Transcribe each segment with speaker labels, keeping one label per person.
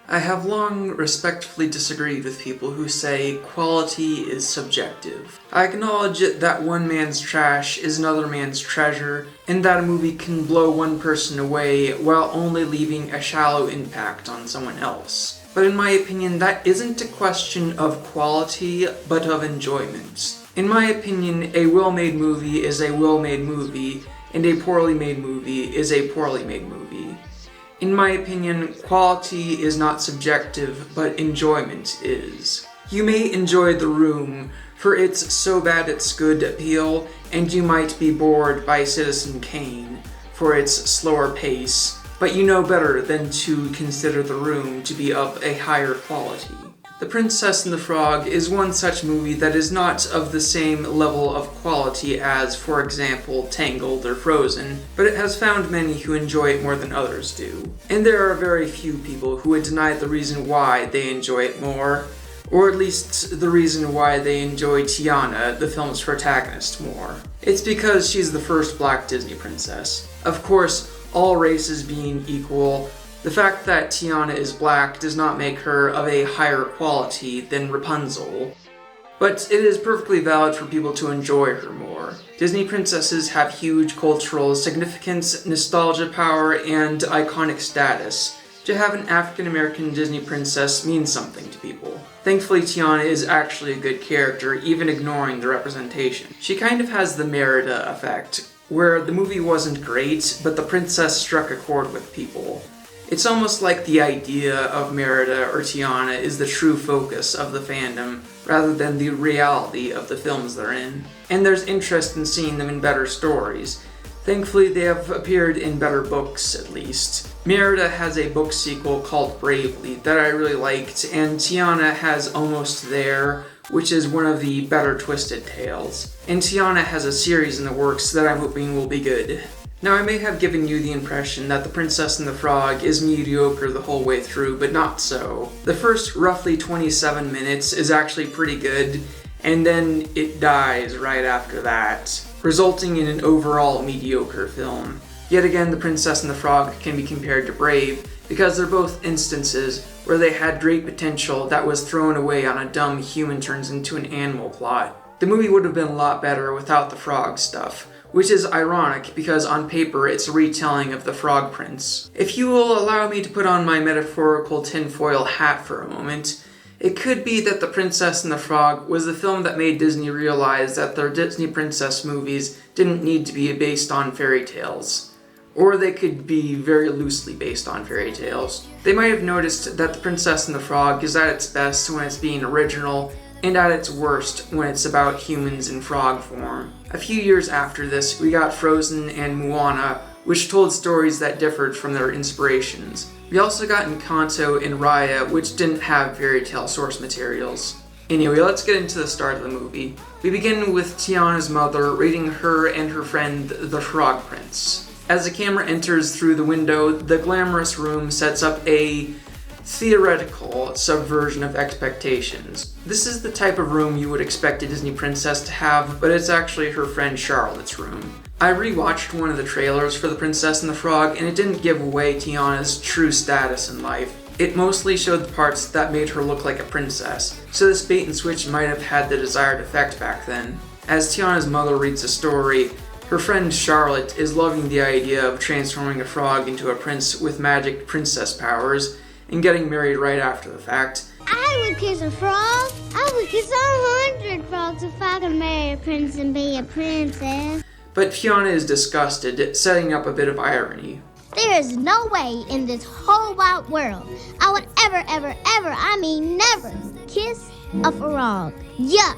Speaker 1: I have long respectfully disagreed with people who say quality is subjective. I acknowledge that one man's trash is another man's treasure, and that a movie can blow one person away while only leaving a shallow impact on someone else. But in my opinion, that isn't a question of quality, but of enjoyment. In my opinion, a well-made movie is a well-made movie, and a poorly made movie is a poorly made movie. In my opinion, quality is not subjective, but enjoyment is. You may enjoy The Room for its so bad it's good appeal, and you might be bored by Citizen Kane for its slower pace, but you know better than to consider The Room to be of a higher quality. The Princess and the Frog is one such movie that is not of the same level of quality as, for example, Tangled or Frozen, but it has found many who enjoy it more than others do. And there are very few people who would deny the reason why they enjoy it more, or at least the reason why they enjoy Tiana, the film's protagonist, more. It's because she's the first black Disney princess. Of course, all races being equal, the fact that Tiana is black does not make her of a higher quality than Rapunzel, but it is perfectly valid for people to enjoy her more. Disney princesses have huge cultural significance, nostalgia power, and iconic status. To have an African-American Disney princess means something to people. Thankfully, Tiana is actually a good character, even ignoring the representation. She kind of has the Merida effect, where the movie wasn't great, but the princess struck a chord with people. It's almost like the idea of Merida or Tiana is the true focus of the fandom, rather than the reality of the films they're in. And there's interest in seeing them in better stories. Thankfully, they have appeared in better books, at least. Merida has a book sequel called Bravely that I really liked, and Tiana has Almost There, which is one of the better twisted tales. And Tiana has a series in the works that I'm hoping will be good. Now, I may have given you the impression that The Princess and the Frog is mediocre the whole way through, but not so. The first roughly 27 minutes is actually pretty good, and then it dies right after that, resulting in an overall mediocre film. Yet again, The Princess and the Frog can be compared to Brave, because they're both instances where they had great potential that was thrown away on a dumb human turns into an animal plot. The movie would have been a lot better without the frog stuff, which is ironic because on paper it's a retelling of The Frog Prince. If you will allow me to put on my metaphorical tinfoil hat for a moment, it could be that The Princess and the Frog was the film that made Disney realize that their Disney princess movies didn't need to be based on fairy tales. Or they could be very loosely based on fairy tales. They might have noticed that The Princess and the Frog is at its best when it's being original, and at its worst when it's about humans in frog form. A few years after this, we got Frozen and Moana, which told stories that differed from their inspirations. We also got Encanto and Raya, which didn't have fairy tale source materials. Anyway, let's get into the start of the movie. We begin with Tiana's mother raiding her and her friend, the Frog Prince. As the camera enters through the window, the glamorous room sets up a theoretical subversion of expectations. This is the type of room you would expect a Disney princess to have, but it's actually her friend Charlotte's room. I rewatched one of the trailers for The Princess and the Frog, and it didn't give away Tiana's true status in life. It mostly showed the parts that made her look like a princess, so this bait and switch might have had the desired effect back then. As Tiana's mother reads the story, her friend Charlotte is loving the idea of transforming a frog into a prince with magic princess powers, and getting married right after the fact.
Speaker 2: I would kiss a frog. I would kiss 100 frogs if I could marry a prince and be a princess.
Speaker 1: But Tiana is disgusted, setting up a bit of irony.
Speaker 2: There is no way in this whole wide world I would ever, I mean never, kiss a frog. Yuck.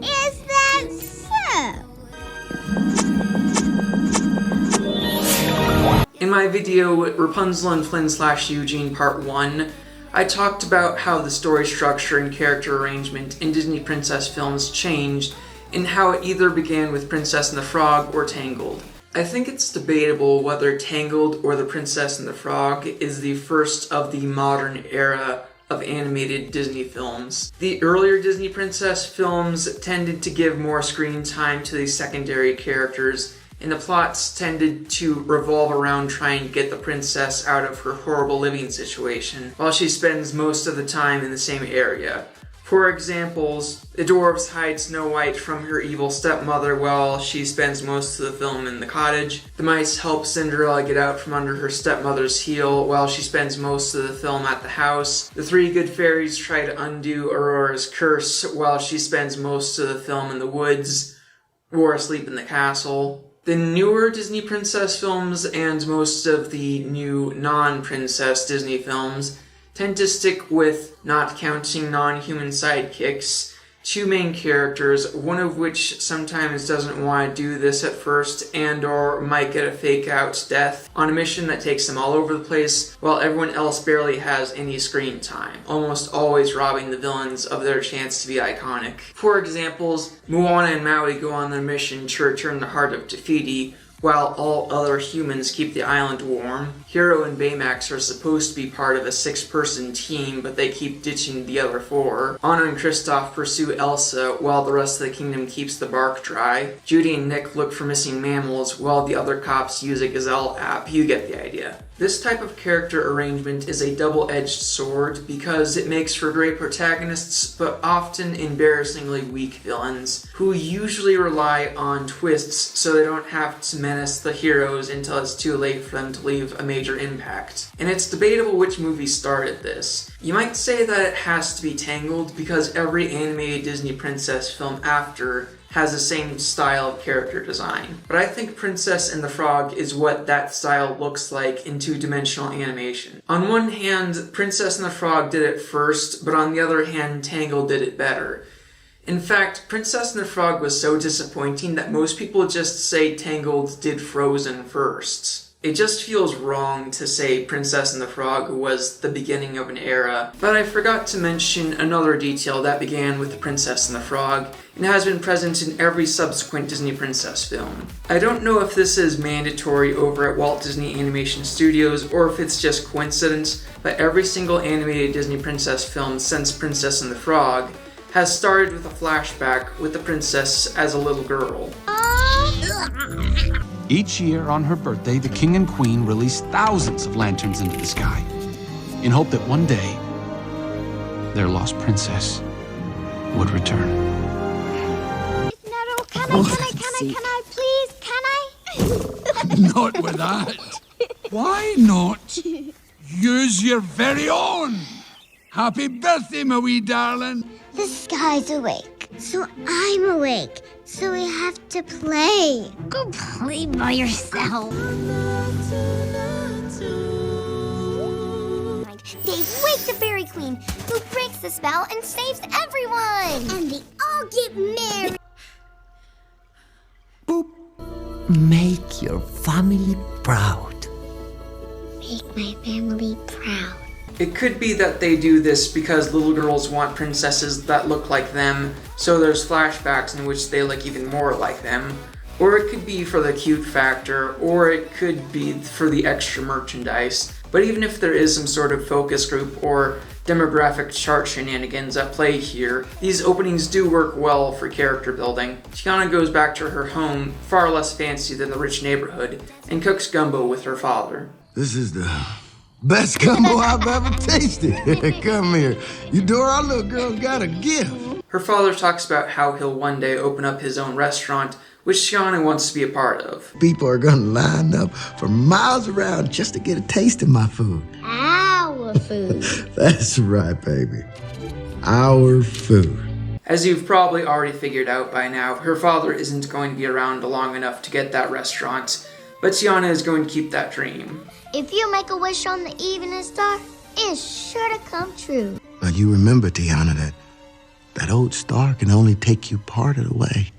Speaker 2: Is that so?
Speaker 1: In my video, Rapunzel and Flynn/Eugene Part 1, I talked about how the story structure and character arrangement in Disney princess films changed, and how it either began with Princess and the Frog or Tangled. I think it's debatable whether Tangled or The Princess and the Frog is the first of the modern era of animated Disney films. The earlier Disney princess films tended to give more screen time to these secondary characters, and the plots tended to revolve around trying to get the princess out of her horrible living situation, while she spends most of the time in the same area. For examples, the dwarves hide Snow White from her evil stepmother while she spends most of the film in the cottage. The mice help Cinderella get out from under her stepmother's heel while she spends most of the film at the house. The three good fairies try to undo Aurora's curse while she spends most of the film in the woods or asleep in the castle. The newer Disney princess films and most of the new non-princess Disney films tend to stick with, not counting non-human sidekicks, two main characters, one of which sometimes doesn't want to do this at first and or might get a fake-out death on a mission that takes them all over the place, while everyone else barely has any screen time, almost always robbing the villains of their chance to be iconic. For examples, Moana and Maui go on their mission to return the heart of Te Fiti, while all other humans keep the island warm. Hero and Baymax are supposed to be part of a 6-person team, but they keep ditching the other 4. Anna and Kristoff pursue Elsa, while the rest of the kingdom keeps the bark dry. Judy and Nick look for missing mammals, while the other cops use a Gazelle app. You get the idea. This type of character arrangement is a double-edged sword because it makes for great protagonists, but often embarrassingly weak villains, who usually rely on twists so they don't have to menace the heroes until it's too late for them to leave a major impact. And it's debatable which movie started this. You might say that it has to be Tangled because every animated Disney princess film after has the same style of character design. But I think Princess and the Frog is what that style looks like in two-dimensional animation. On one hand, Princess and the Frog did it first, but on the other hand, Tangled did it better. In fact, Princess and the Frog was so disappointing that most people just say Tangled did Frozen first. It just feels wrong to say Princess and the Frog was the beginning of an era, but I forgot to mention another detail that began with The Princess and the Frog, and has been present in every subsequent Disney princess film. I don't know if this is mandatory over at Walt Disney Animation Studios or if it's just coincidence, but every single animated Disney princess film since Princess and the Frog has started with a flashback with the princess as a little girl.
Speaker 3: Each year on her birthday, the king and queen release thousands of lanterns into the sky in hope that one day their lost princess would return.
Speaker 2: No, can I, please, can I?
Speaker 3: Not with that. Why not? Use your very own. Happy birthday, my wee darling.
Speaker 2: The sky's awake, so I'm awake. So we have to play. Go play by yourself. They wake the fairy queen, who breaks the spell and saves everyone. And they all get married.
Speaker 4: Boop. Make your family proud.
Speaker 2: Make my family proud.
Speaker 1: It could be that they do this because little girls want princesses that look like them, so there's flashbacks in which they look even more like them. Or it could be for the cute factor, or it could be for the extra merchandise. But even if there is some sort of focus group or demographic chart shenanigans at play here, these openings do work well for character building. Tiana goes back to her home, far less fancy than the rich neighborhood, and cooks gumbo with her father.
Speaker 5: This is the best gumbo I've ever tasted. Come here. Eudora, our little girl's got a gift.
Speaker 1: Her father talks about how he'll one day open up his own restaurant, which Tiana wants to be a part of.
Speaker 5: People are gonna line up for miles around just to get a taste of my food.
Speaker 2: Our food.
Speaker 5: That's right, baby. Our food.
Speaker 1: As you've probably already figured out by now, her father isn't going to be around long enough to get that restaurant, but Tiana is going to keep that dream.
Speaker 2: If you make a wish on the evening star, it's sure to come true.
Speaker 5: Now you remember, Tiana, that old star can only take you part of the way.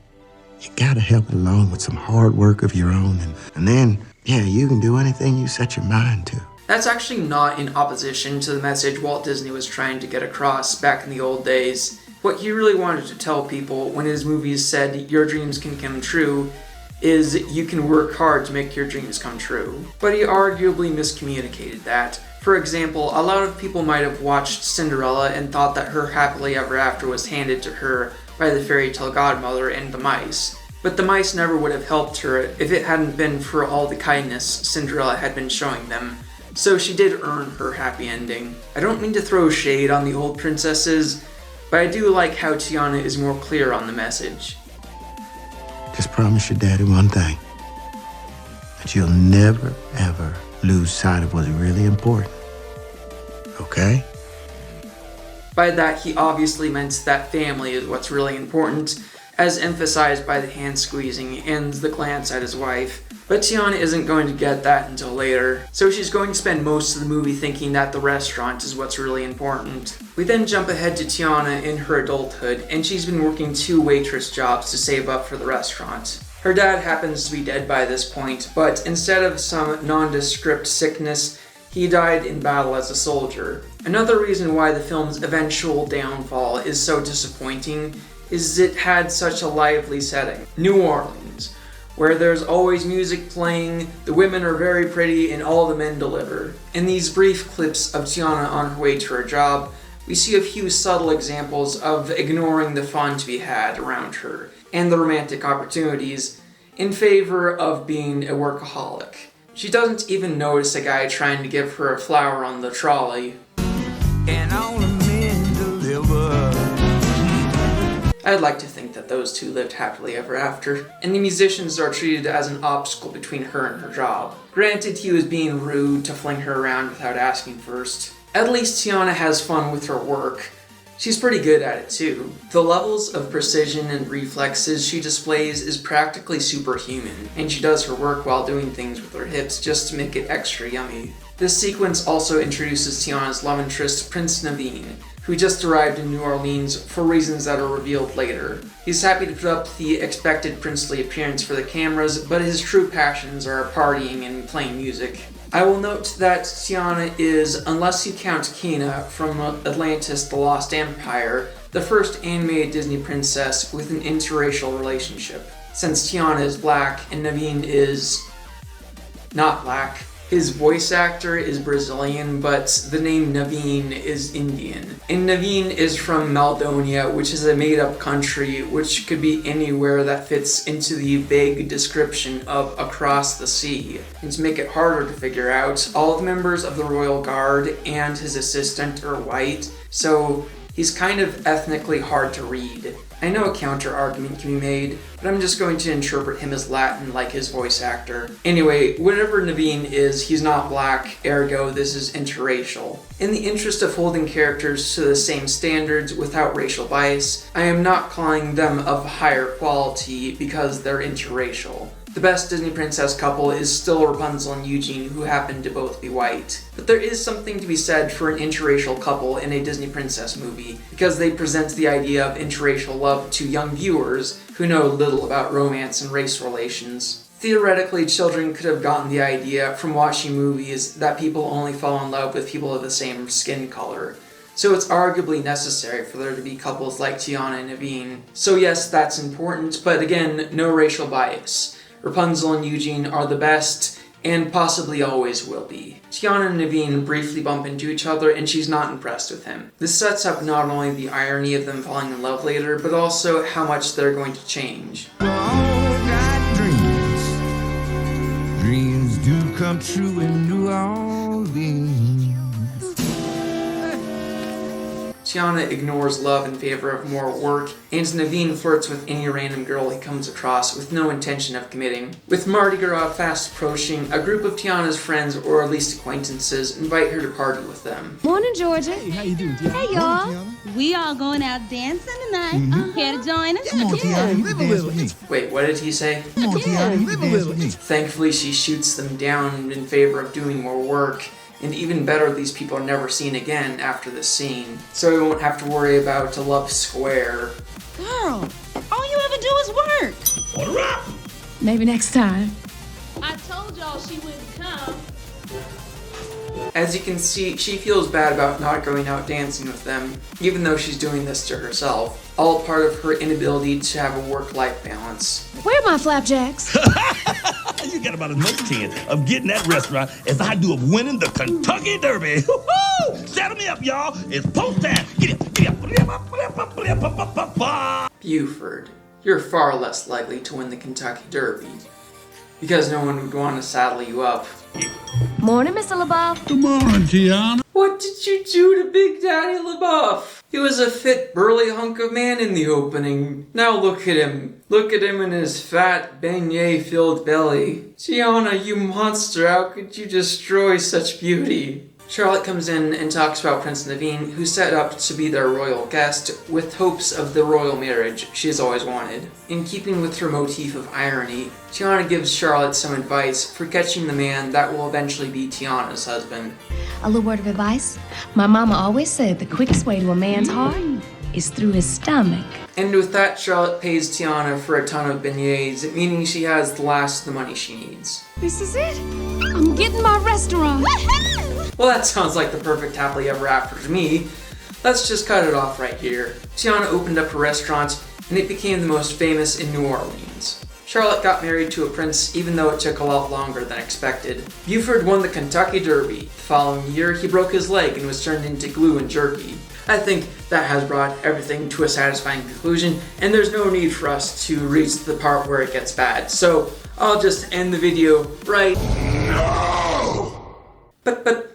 Speaker 5: You gotta help it along with some hard work of your own, and then, yeah, you can do anything you set your mind to.
Speaker 1: That's actually not in opposition to the message Walt Disney was trying to get across back in the old days. What he really wanted to tell people when his movies said your dreams can come true is you can work hard to make your dreams come true. But he arguably miscommunicated that. For example, a lot of people might have watched Cinderella and thought that her happily ever after was handed to her by the fairy tale godmother and the mice. But the mice never would have helped her if it hadn't been for all the kindness Cinderella had been showing them. So she did earn her happy ending. I don't mean to throw shade on the old princesses, but I do like how Tiana is more clear on the message.
Speaker 5: Just promise your daddy one thing. That you'll never, ever lose sight of what's really important. Okay?
Speaker 1: By that, he obviously meant that family is what's really important, as emphasized by the hand squeezing and the glance at his wife. But Tiana isn't going to get that until later, so she's going to spend most of the movie thinking that the restaurant is what's really important. We then jump ahead to Tiana in her adulthood, and she's been working 2 waitress jobs to save up for the restaurant. Her dad happens to be dead by this point, but instead of some nondescript sickness, he died in battle as a soldier. Another reason why the film's eventual downfall is so disappointing is it had such a lively setting. New Orleans, where there's always music playing, the women are very pretty, and all the men deliver. In these brief clips of Tiana on her way to her job, we see a few subtle examples of ignoring the fun to be had around her, and the romantic opportunities, in favor of being a workaholic. She doesn't even notice a guy trying to give her a flower on the trolley.
Speaker 6: And all the men deliver.
Speaker 1: I'd like to think that those two lived happily ever after, and the musicians are treated as an obstacle between her and her job. Granted, he was being rude to fling her around without asking first. At least Tiana has fun with her work. She's pretty good at it too. The levels of precision and reflexes she displays is practically superhuman, and she does her work while doing things with her hips just to make it extra yummy. This sequence also introduces Tiana's love interest, Prince Naveen, who just arrived in New Orleans for reasons that are revealed later. He's happy to put up the expected princely appearance for the cameras, but his true passions are partying and playing music. I will note that Tiana is, unless you count Kina from Atlantis: The Lost Empire, the first animated Disney princess with an interracial relationship. Since Tiana is black and Naveen is not black, his voice actor is Brazilian, but the name Naveen is Indian. And Naveen is from Maldonia, which is a made-up country which could be anywhere that fits into the vague description of across the sea. And to make it harder to figure out, all the members of the Royal Guard and his assistant are white, so he's kind of ethnically hard to read. I know a counter-argument can be made, but I'm just going to interpret him as Latin like his voice actor. Anyway, whatever Naveen is, he's not black, ergo this is interracial. In the interest of holding characters to the same standards without racial bias, I am not calling them of higher quality because they're interracial. The best Disney princess couple is still Rapunzel and Eugene, who happen to both be white. But there is something to be said for an interracial couple in a Disney princess movie, because they present the idea of interracial love to young viewers who know little about romance and race relations. Theoretically, children could have gotten the idea from watching movies that people only fall in love with people of the same skin color. So it's arguably necessary for there to be couples like Tiana and Naveen. So yes, that's important, but again, no racial bias. Rapunzel and Eugene are the best, and possibly always will be. Tiana and Naveen briefly bump into each other, and she's not impressed with him. This sets up not only the irony of them falling in love later, but also how much they're going to change.
Speaker 6: All got dreams. Dreams do come true in New Orleans.
Speaker 1: Tiana ignores love in favor of more work, and Naveen flirts with any random girl he comes across with no intention of committing. With Mardi Gras fast approaching, a group of Tiana's friends, or at least acquaintances, invite her to party with them.
Speaker 7: Morning, Georgia.
Speaker 8: Hey, how you doing, Tiana?
Speaker 7: Hey, y'all. We all going out dancing tonight. Care to join us?
Speaker 8: Come on, Tiana, live a little.
Speaker 1: Wait, what did he say?
Speaker 8: Come on, Tiana, live a little.
Speaker 1: Thankfully, she shoots them down in favor of doing more work. And even better, these people are never seen again after this scene, so we won't have to worry about a love square.
Speaker 7: Girl, all you ever do is work.
Speaker 8: Order up!
Speaker 7: Maybe next time.
Speaker 9: I told y'all she wouldn't come.
Speaker 1: As you can see, she feels bad about not going out dancing with them, even though she's doing this to herself, all part of her inability to have a work-life balance.
Speaker 7: Where are my flapjacks?
Speaker 8: You got about as much chance of getting that restaurant as I do of winning the Kentucky Derby. Woo-hoo! Saddle me up, y'all. It's post time. Get up.
Speaker 1: Buford. you're far less likely to win the Kentucky Derby, because no one would want to saddle you up.
Speaker 10: Morning, Mr. LaBeouf.
Speaker 8: Good morning, Tiana.
Speaker 1: What did you do to Big Daddy LaBeouf? He was a fit, burly hunk of man in the opening. Now look at him. Look at him in his fat, beignet-filled belly. Tiana, you monster, how could you destroy such beauty? Charlotte comes in and talks about Prince Naveen, who set up to be their royal guest with hopes of the royal marriage she has always wanted. In keeping with her motif of irony, Tiana gives Charlotte some advice for catching the man that will eventually be Tiana's husband.
Speaker 10: A little word of advice. My mama always said the quickest way to a man's heart is through his stomach.
Speaker 1: And with that, Charlotte pays Tiana for a ton of beignets, meaning she has the last of the money she needs.
Speaker 10: This is it. I'm getting my restaurant.
Speaker 1: Well, that sounds like the perfect happily ever after to me. Let's just cut it off right here. Tiana opened up a restaurant, and it became the most famous in New Orleans. Charlotte got married to a prince, even though it took a lot longer than expected. Buford won the Kentucky Derby. The following year, he broke his leg and was turned into glue and jerky. I think that has brought everything to a satisfying conclusion, and there's no need for us to reach the part where it gets bad. So I'll just end the video right now. But.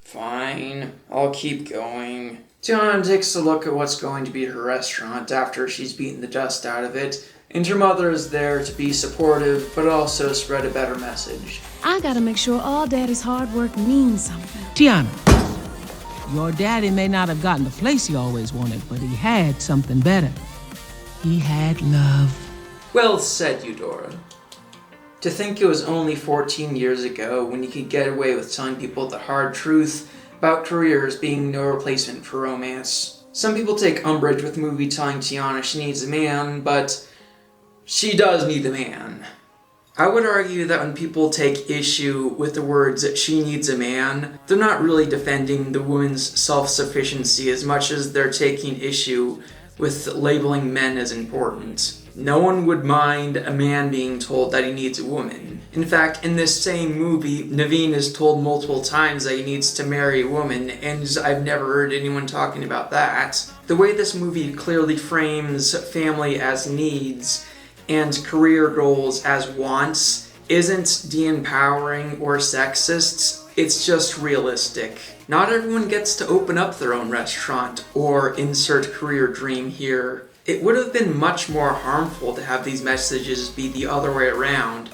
Speaker 1: Fine, I'll keep going. Tiana takes a look at what's going to be her restaurant after she's beaten the dust out of it, and her mother is there to be supportive, but also spread a better message.
Speaker 7: I gotta make sure all Daddy's hard work means something.
Speaker 11: Tiana, your daddy may not have gotten the place he always wanted, but he had something better. He had love.
Speaker 1: Well said, Eudora. To think it was only 14 years ago when you could get away with telling people the hard truth about careers being no replacement for romance. Some people take umbrage with the movie telling Tiana she needs a man, but she does need a man. I would argue that when people take issue with the words that she needs a man, they're not really defending the woman's self-sufficiency as much as they're taking issue with labeling men as important. No one would mind a man being told that he needs a woman. In fact, in this same movie, Naveen is told multiple times that he needs to marry a woman, and I've never heard anyone talking about that. The way this movie clearly frames family as needs and career goals as wants isn't de-empowering or sexist, it's just realistic. Not everyone gets to open up their own restaurant or insert career dream here. It would have been much more harmful to have these messages be the other way around,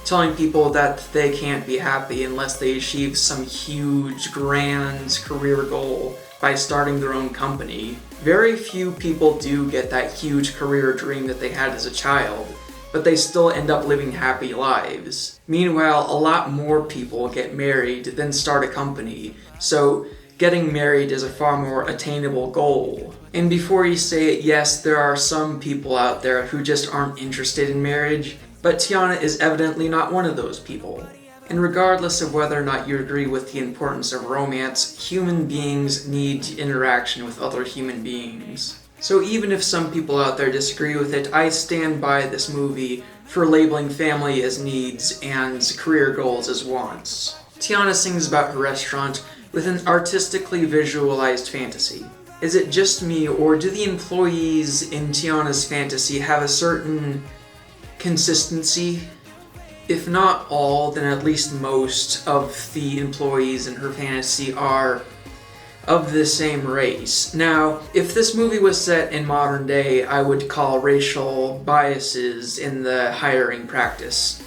Speaker 1: telling people that they can't be happy unless they achieve some huge, grand career goal by starting their own company. Very few people do get that huge career dream that they had as a child, but they still end up living happy lives. Meanwhile, a lot more people get married than start a company, so getting married is a far more attainable goal. And before you say it, yes, there are some people out there who just aren't interested in marriage, but Tiana is evidently not one of those people. And regardless of whether or not you agree with the importance of romance, human beings need interaction with other human beings. So even if some people out there disagree with it, I stand by this movie for labeling family as needs and career goals as wants. Tiana sings about her restaurant with an artistically visualized fantasy. Is it just me, or do the employees in Tiana's fantasy have a certain consistency? If not all, then at least most of the employees in her fantasy are of the same race. Now, if this movie was set in modern day, I would call racial biases in the hiring practice.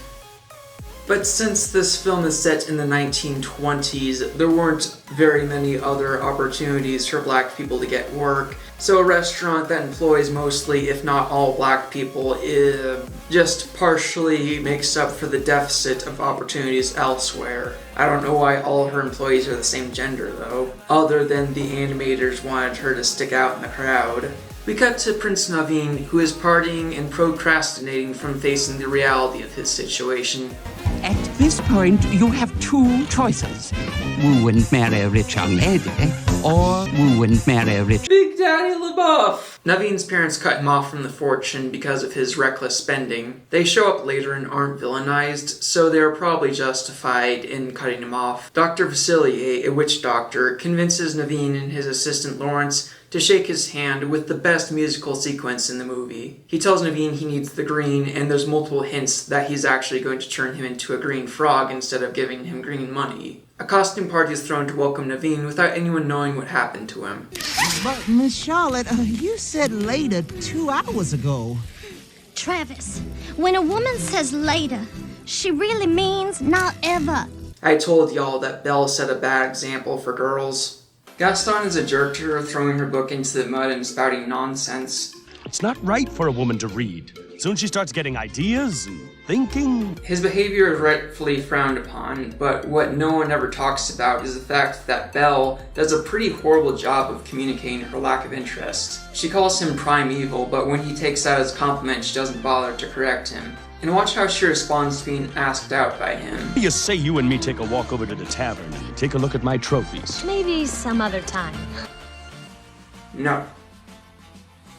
Speaker 1: But since this film is set in the 1920s, there weren't very many other opportunities for black people to get work, so a restaurant that employs mostly, if not all, black people just partially makes up for the deficit of opportunities elsewhere. I don't know why all her employees are the same gender, though, other than the animators wanted her to stick out in the crowd. We cut to Prince Naveen, who is partying and procrastinating from facing the reality of his situation.
Speaker 4: At this point, you have two choices. Woo and marry a rich young lady, or woo and marry a rich...
Speaker 1: Big Daddy LaBeouf! Naveen's parents cut him off from the fortune because of his reckless spending. They show up later and aren't villainized, so they are probably justified in cutting him off. Dr. Vasily, a witch doctor, convinces Naveen and his assistant Lawrence to shake his hand with the best musical sequence in the movie. He tells Naveen he needs the green, and there's multiple hints that he's actually going to turn him into a green frog instead of giving him green money. A costume party is thrown to welcome Naveen without anyone knowing what happened to him.
Speaker 6: But, Miss Charlotte, you said later 2 hours ago.
Speaker 2: Travis, when a woman says later, she really means not ever.
Speaker 1: I told y'all that Belle set a bad example for girls. Gaston is a jerk to her, throwing her book into the mud and spouting nonsense.
Speaker 12: It's not right for a woman to read. Soon she starts getting ideas and thinking.
Speaker 1: His behavior is rightfully frowned upon, but what no one ever talks about is the fact that Belle does a pretty horrible job of communicating her lack of interest. She calls him primeval, but when he takes that as a compliment, she doesn't bother to correct him. And watch how she responds to being asked out by him.
Speaker 12: You say you and me take a walk over to the tavern and take a look at my trophies.
Speaker 10: Maybe some other time.
Speaker 1: No.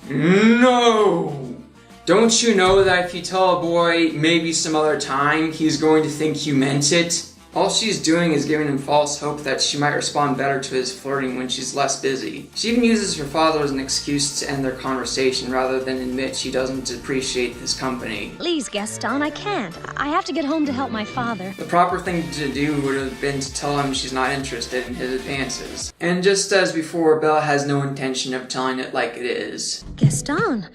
Speaker 1: No! Don't you know that if you tell a boy maybe some other time, he's going to think you meant it? All she's doing is giving him false hope that she might respond better to his flirting when she's less busy. She even uses her father as an excuse to end their conversation rather than admit she doesn't appreciate his company.
Speaker 10: Please, Gaston, I can't. I have to get home to help my father.
Speaker 1: The proper thing to do would have been to tell him she's not interested in his advances. And just as before, Belle has no intention of telling it like it is.
Speaker 10: Gaston,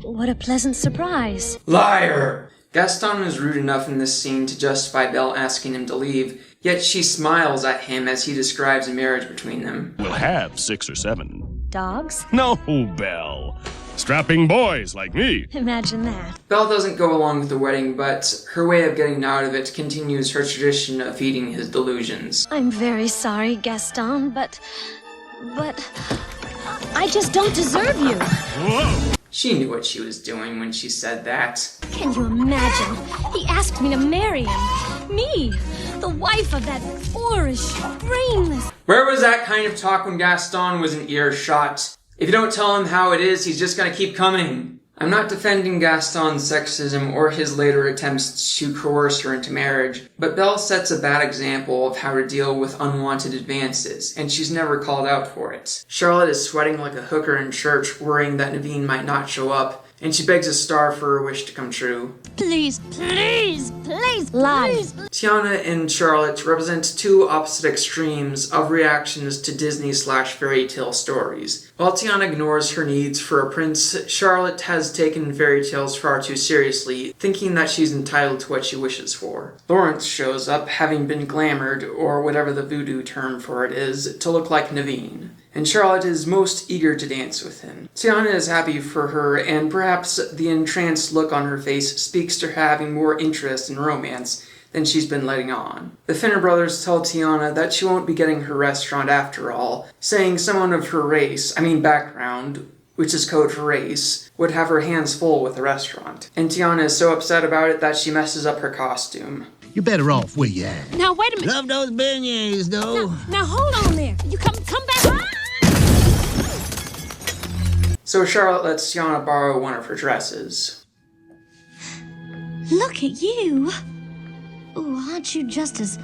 Speaker 10: what a pleasant surprise.
Speaker 1: Liar! Gaston is rude enough in this scene to justify Belle asking him to leave, yet she smiles at him as he describes a marriage between them.
Speaker 12: We'll have 6 or 7.
Speaker 10: Dogs?
Speaker 12: No, Belle. Strapping boys like me.
Speaker 10: Imagine that.
Speaker 1: Belle doesn't go along with the wedding, but her way of getting out of it continues her tradition of feeding his delusions.
Speaker 10: I'm very sorry, Gaston, but I just don't deserve you.
Speaker 12: Whoa!
Speaker 1: She knew what she was doing when she said that.
Speaker 10: Can you imagine? He asked me to marry him. Me, the wife of that boorish, brainless...
Speaker 1: Where was that kind of talk when Gaston was in earshot? If you don't tell him how it is, he's just gonna keep coming. I'm not defending Gaston's sexism or his later attempts to coerce her into marriage, but Belle sets a bad example of how to deal with unwanted advances, and she's never called out for it. Charlotte is sweating like a hooker in church, worrying that Naveen might not show up, and she begs a star for her wish to come true.
Speaker 2: Please, please, please,
Speaker 10: Lie.
Speaker 2: please.
Speaker 1: Tiana and Charlotte represent two opposite extremes of reactions to Disney/fairy tale stories. While Tiana ignores her needs for a prince, Charlotte has taken fairy tales far too seriously, thinking that she's entitled to what she wishes for. Lawrence shows up, having been glamoured, or whatever the voodoo term for it is, to look like Naveen. And Charlotte is most eager to dance with him. Tiana is happy for her, and perhaps the entranced look on her face speaks to her having more interest in romance than she's been letting on. The Finner brothers tell Tiana that she won't be getting her restaurant after all, saying someone of her background, which is code for race, would have her hands full with the restaurant. And Tiana is so upset about it that she messes up her costume.
Speaker 6: You're better off where you at.
Speaker 7: Now, wait a minute.
Speaker 6: Love those beignets, though.
Speaker 7: Now, hold on there. You come back.
Speaker 1: So Charlotte lets Tiana borrow one of her dresses.
Speaker 2: Look at you. Ooh, aren't you just as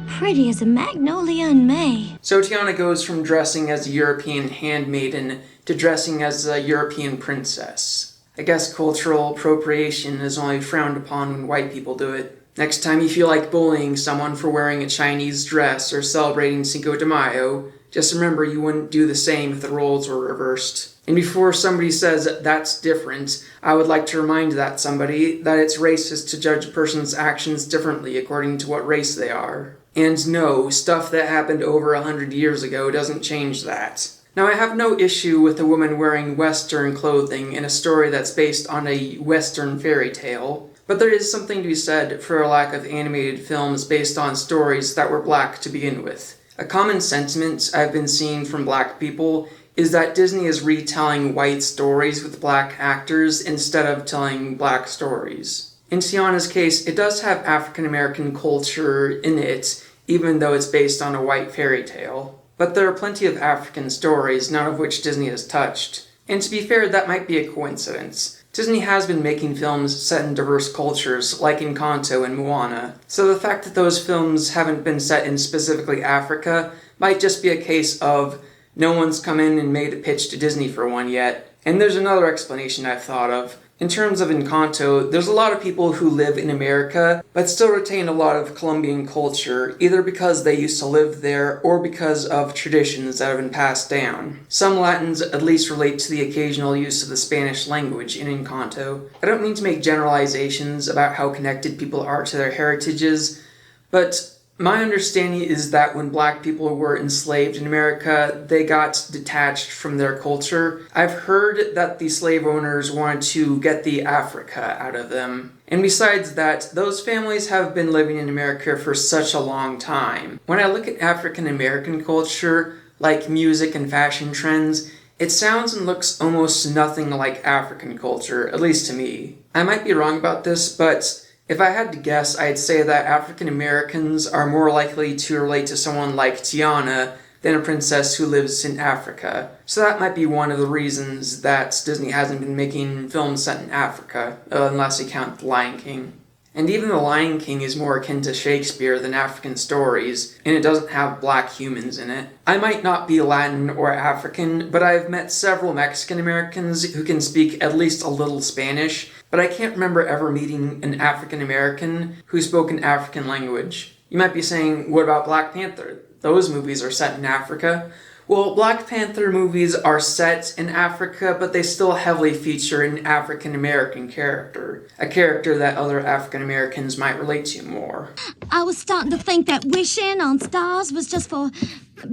Speaker 2: pretty as a magnolia in May?
Speaker 1: So Tiana goes from dressing as a European handmaiden to dressing as a European princess. I guess cultural appropriation is only frowned upon when white people do it. Next time you feel like bullying someone for wearing a Chinese dress or celebrating Cinco de Mayo, just remember you wouldn't do the same if the roles were reversed. And before somebody says that's different, I would like to remind that somebody that it's racist to judge a person's actions differently according to what race they are. And no, stuff that happened over 100 years ago doesn't change that. Now, I have no issue with a woman wearing Western clothing in a story that's based on a Western fairy tale, but there is something to be said for a lack of animated films based on stories that were black to begin with. A common sentiment I've been seeing from black people is that Disney is retelling white stories with black actors instead of telling black stories. In Tiana's case, it does have African American culture in it, even though it's based on a white fairy tale. But there are plenty of African stories, none of which Disney has touched. And to be fair, that might be a coincidence. Disney has been making films set in diverse cultures, like Encanto and Moana, so the fact that those films haven't been set in specifically Africa might just be a case of no one's come in and made a pitch to Disney for one yet. And there's another explanation I've thought of. In terms of Encanto, there's a lot of people who live in America, but still retain a lot of Colombian culture, either because they used to live there, or because of traditions that have been passed down. Some Latins at least relate to the occasional use of the Spanish language in Encanto. I don't mean to make generalizations about how connected people are to their heritages, but my understanding is that when black people were enslaved in America, they got detached from their culture. I've heard that the slave owners wanted to get the Africa out of them. And besides that, those families have been living in America for such a long time. When I look at African American culture, like music and fashion trends, it sounds and looks almost nothing like African culture, at least to me. I might be wrong about this, but if I had to guess, I'd say that African Americans are more likely to relate to someone like Tiana than a princess who lives in Africa. So that might be one of the reasons that Disney hasn't been making films set in Africa, unless you count The Lion King. And even The Lion King is more akin to Shakespeare than African stories, and it doesn't have black humans in it. I might not be Latin or African, but I've met several Mexican Americans who can speak at least a little Spanish, but I can't remember ever meeting an African American who spoke an African language. You might be saying, what about Black Panther? Those movies are set in Africa. Well, Black Panther movies are set in Africa, but they still heavily feature an African American character. A character that other African Americans might relate to more.
Speaker 2: I was starting to think that wishing on stars was just for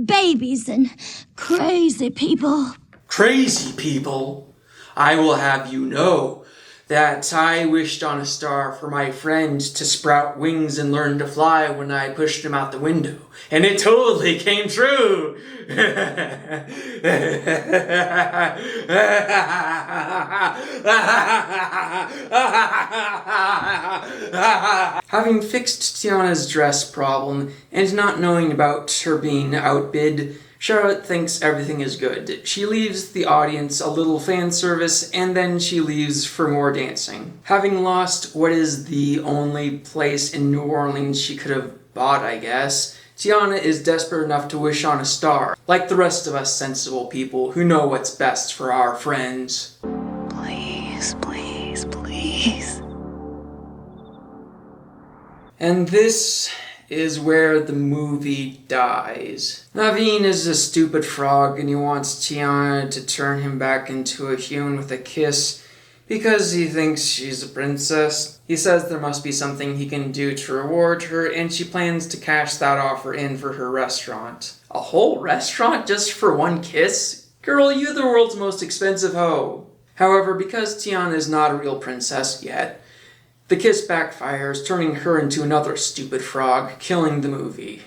Speaker 2: babies and crazy people.
Speaker 1: Crazy people? I will have you know that I wished on a star for my friend to sprout wings and learn to fly when I pushed him out the window. And it totally came true! Having fixed Tiana's dress problem, and not knowing about her being outbid, Charlotte thinks everything is good. She leaves the audience a little fan service, and then she leaves for more dancing. Having lost what is the only place in New Orleans she could have bought, I guess, Tiana is desperate enough to wish on a star, like the rest of us sensible people who know what's best for our friends.
Speaker 10: Please, please, please.
Speaker 1: And this is where the movie dies. Naveen is a stupid frog and he wants Tiana to turn him back into a human with a kiss because he thinks she's a princess. He says there must be something he can do to reward her, and she plans to cash that offer in for her restaurant. A whole restaurant just for one kiss? Girl, you're the world's most expensive hoe. However, because Tiana is not a real princess yet, the kiss backfires, turning her into another stupid frog, killing the movie.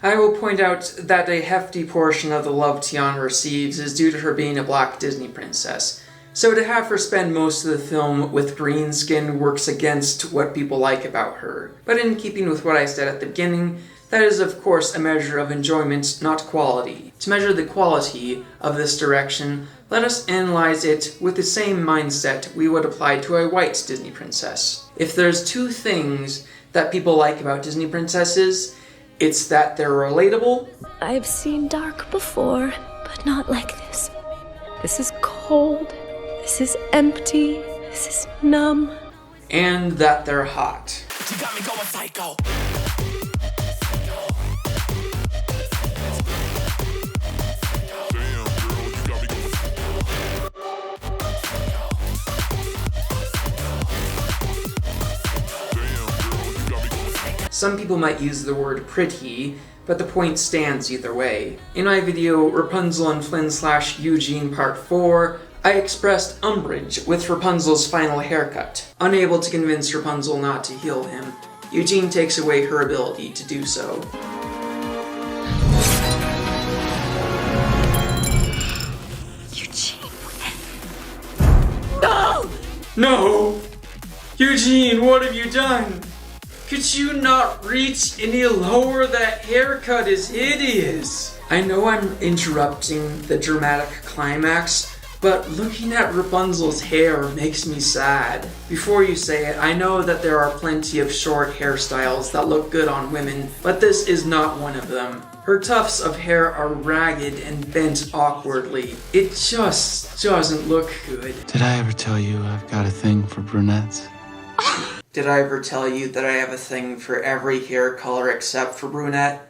Speaker 1: I will point out that a hefty portion of the love Tiana receives is due to her being a black Disney princess, so to have her spend most of the film with green skin works against what people like about her. But in keeping with what I said at the beginning, that is of course a measure of enjoyment, not quality. To measure the quality of this direction, let us analyze it with the same mindset we would apply to a white Disney princess. If there's two things that people like about Disney princesses, it's that they're relatable.
Speaker 10: I've seen dark before, but not like this. This is cold. This is empty. This is numb.
Speaker 1: And that they're hot.
Speaker 13: You got me going psycho.
Speaker 1: Some people might use the word pretty, but the point stands either way. In my video, Rapunzel and Flynn / Eugene Part 4, I expressed umbrage with Rapunzel's final haircut. Unable to convince Rapunzel not to heal him, Eugene takes away her ability to do so.
Speaker 10: Eugene.
Speaker 1: No! No! Eugene, what have you done? Could you not reach any lower? That haircut is hideous. I know I'm interrupting the dramatic climax, but looking at Rapunzel's hair makes me sad. Before you say it, I know that there are plenty of short hairstyles that look good on women, but this is not one of them. Her tufts of hair are ragged and bent awkwardly. It just doesn't look good.
Speaker 3: Did I ever tell you I've got a thing for brunettes?
Speaker 1: Did I ever tell you that I have a thing for every hair color except for brunette?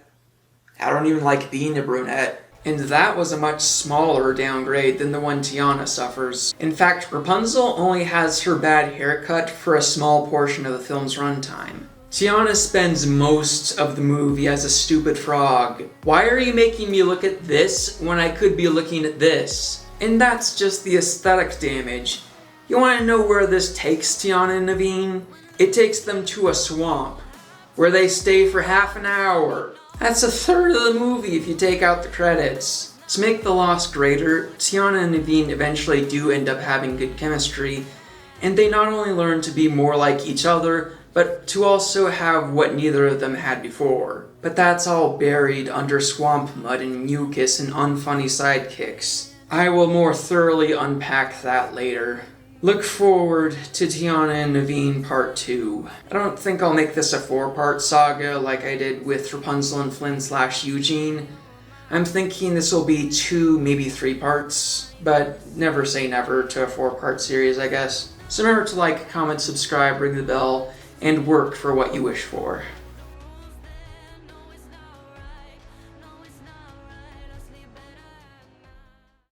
Speaker 1: I don't even like being a brunette. And that was a much smaller downgrade than the one Tiana suffers. In fact, Rapunzel only has her bad haircut for a small portion of the film's runtime. Tiana spends most of the movie as a stupid frog. Why are you making me look at this when I could be looking at this? And that's just the aesthetic damage. You want to know where this takes Tiana and Naveen? It takes them to a swamp, where they stay for half an hour. That's a third of the movie if you take out the credits. To make the loss greater, Tiana and Naveen eventually do end up having good chemistry, and they not only learn to be more like each other, but to also have what neither of them had before. But that's all buried under swamp mud and mucus and unfunny sidekicks. I will more thoroughly unpack that later. Look forward to Tiana and Naveen Part 2. I don't think I'll make this a 4-part saga like I did with Rapunzel and Flynn/Eugene. I'm thinking this will be 2, maybe 3 parts, but never say never to a 4-part series, I guess. So remember to like, comment, subscribe, ring the bell, and work for what you wish for.